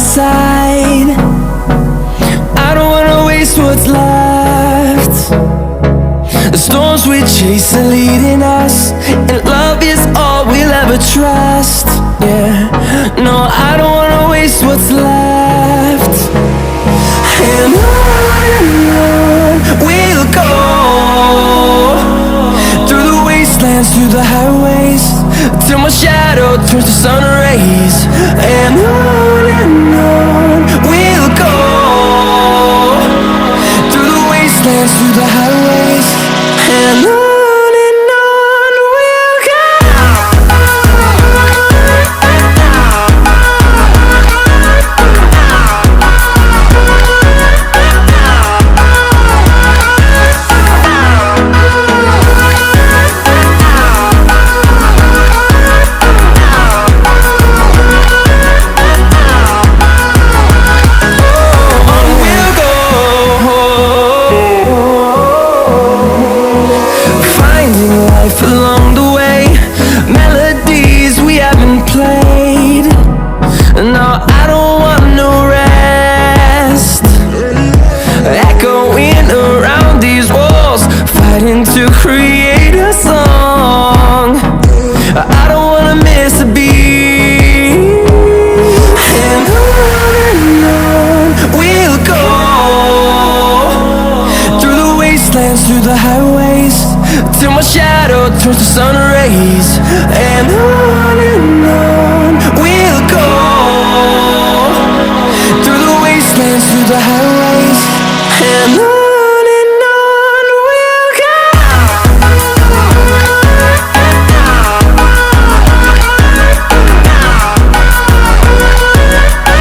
side. I don't wanna waste what's left. The storms we chase are leading us, and love is all we'll ever trust. Yeah, no, I don't wanna waste what's left. And on we'll go, through the wastelands, through the highways, till my shadow turns to sun rays. And on we'll go, through the wastelands, through the highways, and on we'll go. Along the way, melodies we haven't played. No, I don't want no rest. Echoing around these walls, fighting to create a song. I don't wanna miss a beat. And on we'll go, through the wastelands, through the highways, till my shadow turns to sun rays. And on we'll go, through the wastelands, through the highways, and on.